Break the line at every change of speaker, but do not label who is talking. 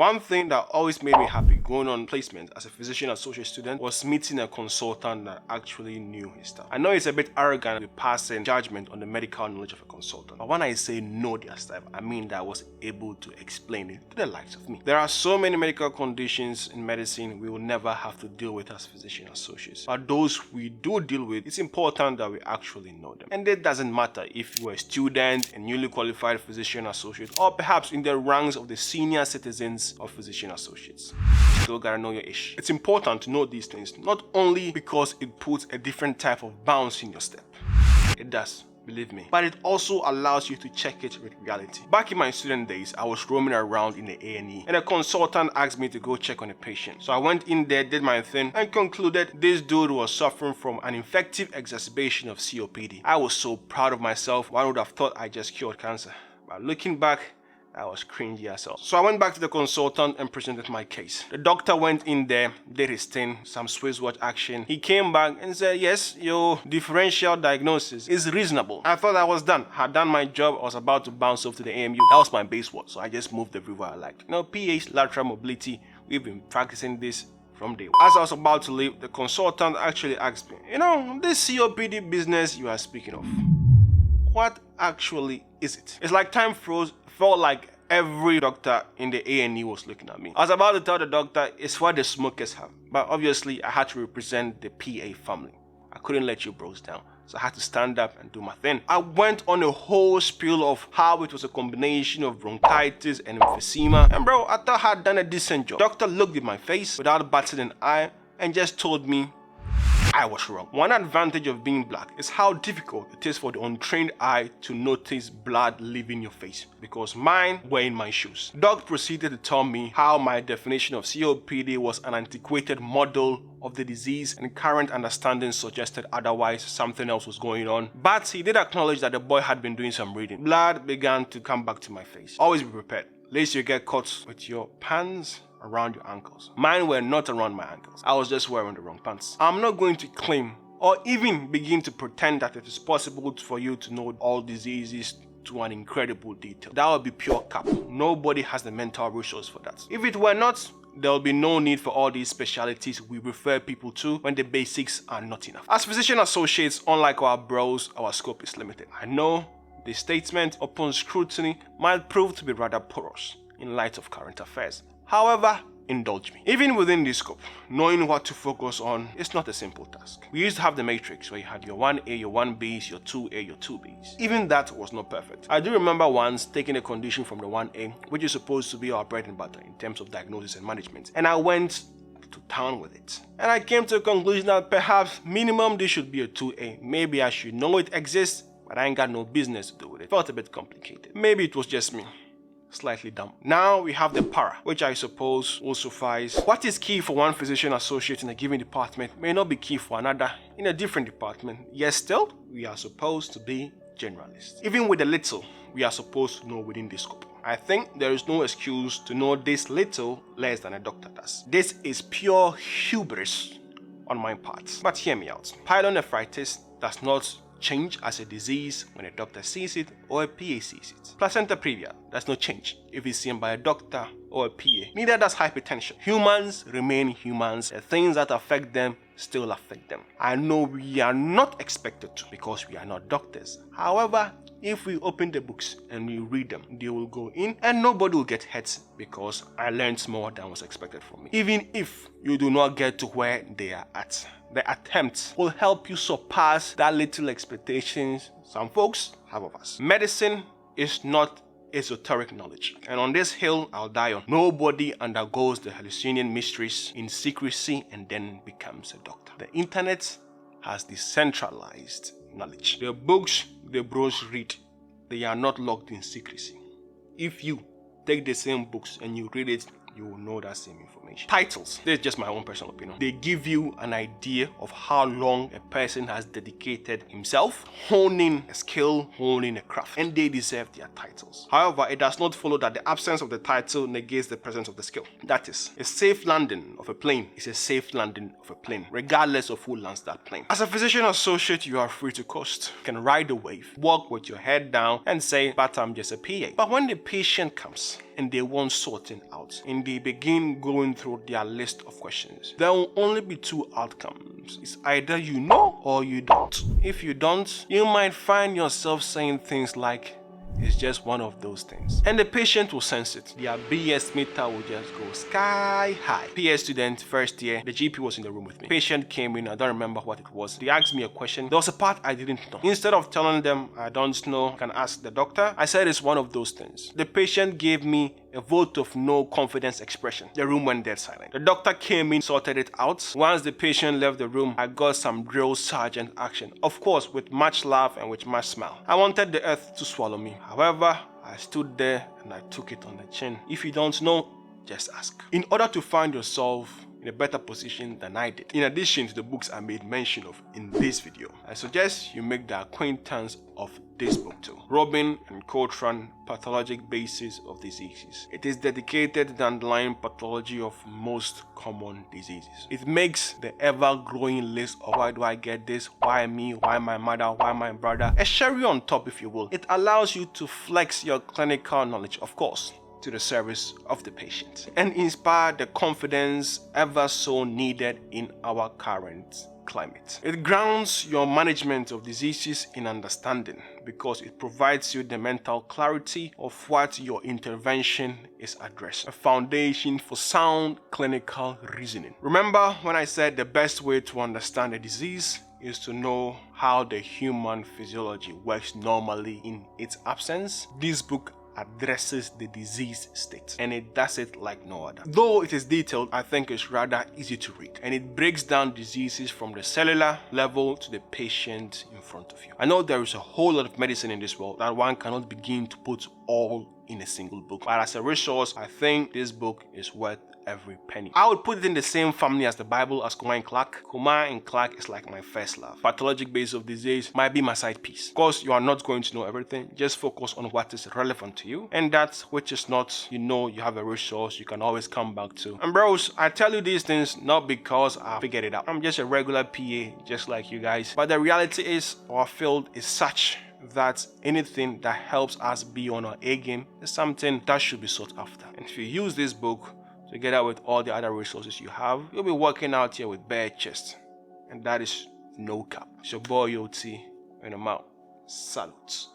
One thing that always made me happy going on placement as a physician associate student was meeting a consultant that actually knew his stuff. I know it's a bit arrogant with passing judgment on the medical knowledge of a consultant, but when I say know their stuff, I mean that I was able to explain it to the likes of me. There are so many medical conditions in medicine we will never have to deal with as physician associates, but those we do deal with, it's important that we actually know them. And it doesn't matter if you're a student, a newly qualified physician associate, or perhaps in the ranks of the senior citizens of physician associates. You still gotta know your ish. It's important to know these things, not only because it puts a different type of bounce in your step. It does, believe me. But it also allows you to check it with reality. Back in my student days, I was roaming around in the A&E, and a consultant asked me to go check on a patient. So I went in there, did my thing, and concluded this dude was suffering from an infective exacerbation of COPD. I was so proud of myself. One would have thought I just cured cancer. But looking back, I was cringy as hell. So I went back to the consultant and presented my case. The doctor went in there, did his thing, some Swiss watch action. He came back and said, yes, your differential diagnosis is reasonable. I thought I was done. I had done my job. I was about to bounce off to the AMU. That was my base word, so I just moved everywhere I liked. PH, lateral mobility, we've been practicing this from day one. As I was about to leave, the consultant actually asked me, this COPD business you are speaking of, what actually is it? It's like time froze. Felt like every doctor in the A&E was looking at me. I was about to tell the doctor it's what the smokers have, but obviously I had to represent the PA family. I couldn't let you bros down, so I had to stand up and do my thing. I went on a whole spiel of how it was a combination of bronchitis and emphysema, and bro, I thought I had done a decent job. Doctor looked in my face without batting an eye and just told me I was wrong. One advantage of being black is how difficult it is for the untrained eye to notice blood leaving your face, because mine were in my shoes. Doc proceeded to tell me how my definition of COPD was an antiquated model of the disease and current understanding suggested otherwise, something else was going on. But he did acknowledge that the boy had been doing some reading. Blood began to come back to my face. Always be prepared, lest you get caught with your pants around your ankles. Mine were not around my ankles. I was just wearing the wrong pants. I'm not going to claim or even begin to pretend that it is possible for you to know all diseases to an incredible detail. That would be pure cap. Nobody has the mental resource for that. If it were not, there will be no need for all these specialities we refer people to when the basics are not enough. As physician associates, unlike our bros, our scope is limited. I know this statement, upon scrutiny, might prove to be rather porous in light of current affairs. However, indulge me. Even within this scope, knowing what to focus on is not a simple task. We used to have the matrix where you had your 1A, your 1Bs, your 2A, your 2Bs. Even that was not perfect. I do remember once taking a condition from the 1A, which is supposed to be our bread and butter in terms of diagnosis and management, and I went to town with it. And I came to a conclusion that perhaps minimum this should be a 2A. Maybe I should know it exists, but I ain't got no business to do with it. Felt a bit complicated. Maybe it was just me. Slightly dumb. Now we have the para, which I suppose will suffice. What is key for one physician associate in a given department may not be key for another in a different department. Yet still, we are supposed to be generalists. Even with the little, we are supposed to know within this scope. I think there is no excuse to know this little less than a doctor does. This is pure hubris on my part. But hear me out. Pyelonephritis does not change as a disease when a doctor sees it or a PA sees it. Placenta previa does not change if it's seen by a doctor or a PA. Neither does hypertension. Humans remain humans. The things that affect them still affect them. I know we are not expected to because we are not doctors. However, if we open the books and we read them, they will go in and nobody will get hurt because I learned more than was expected from me. Even if you do not get to where they are at, the attempt will help you surpass that little expectations some folks have of us. Medicine is not esoteric knowledge, and on this hill I'll die on. Nobody undergoes the hallucinating mysteries in secrecy and then becomes a doctor. The internet has decentralized knowledge. The books the bros read, they are not locked in secrecy. If you take the same books and you read it, you will know that same information. Titles, this is just my own personal opinion. They give you an idea of how long a person has dedicated himself, honing a skill, honing a craft, and they deserve their titles. However, it does not follow that the absence of the title negates the presence of the skill. That is, a safe landing of a plane is a safe landing of a plane, regardless of who lands that plane. As a physician associate, you are free to coast. You can ride the wave, walk with your head down, and say, but I'm just a PA. But when the patient comes, and they want sorting out, and they begin going through their list of questions. There will only be two outcomes. It's either you know or you don't. If you don't, you might find yourself saying things like, it's just one of those things. And the patient will sense it. Their BS meter will just go sky high. PS student, first year, the GP was in the room with me. Patient came in, I don't remember what it was. They asked me a question. There was a part I didn't know. Instead of telling them I don't know, I can ask the doctor, I said it's one of those things. The patient gave me a vote of no confidence expression. The room went dead silent. The doctor came in, sorted it out. Once the patient left the room, I got some drill sergeant action. Of course, with much laugh and with much smile. I wanted the earth to swallow me. However, I stood there and I took it on the chin. If you don't know, just ask. In order to find yourself in a better position than I did, in addition to the books I made mention of in this video, I suggest you make the acquaintance of this book too. Robin and Cochran, Pathologic Basis of Diseases. It is dedicated to the underlying pathology of most common diseases. It makes the ever-growing list of why do I get this, why me, why my mother, why my brother, a cherry on top if you will. It allows you to flex your clinical knowledge, of course, to the service of the patient, and inspire the confidence ever so needed in our current climate. It grounds your management of diseases in understanding because it provides you the mental clarity of what your intervention is addressing, a foundation for sound clinical reasoning. Remember when I said the best way to understand a disease is to know how the human physiology works normally in its absence? This book addresses the disease state, and it does it like no other. Though it is detailed, I think it's rather easy to read, and it breaks down diseases from the cellular level to the patient in front of you. I know there is a whole lot of medicine in this world that one cannot begin to put all in a single book, but as a resource, I think this book is worth every penny. I would put it in the same family as the Bible, as Kumar and Clark. Kumar and Clark is like my first love. Pathologic Basis of Disease might be my side piece. Of course, you are not going to know everything. Just focus on what is relevant to you, and that which is not, you know, you have a resource you can always come back to. And bros, I tell you these things not because I figured it out. I'm just a regular PA, just like you guys. But the reality is, our field is such that anything that helps us be on our A game is something that should be sought after. And if you use this book together with all the other resources you have, you'll be working out here with bare chest. And that is no cap. It's your boy OT, and I'm out. Salutes.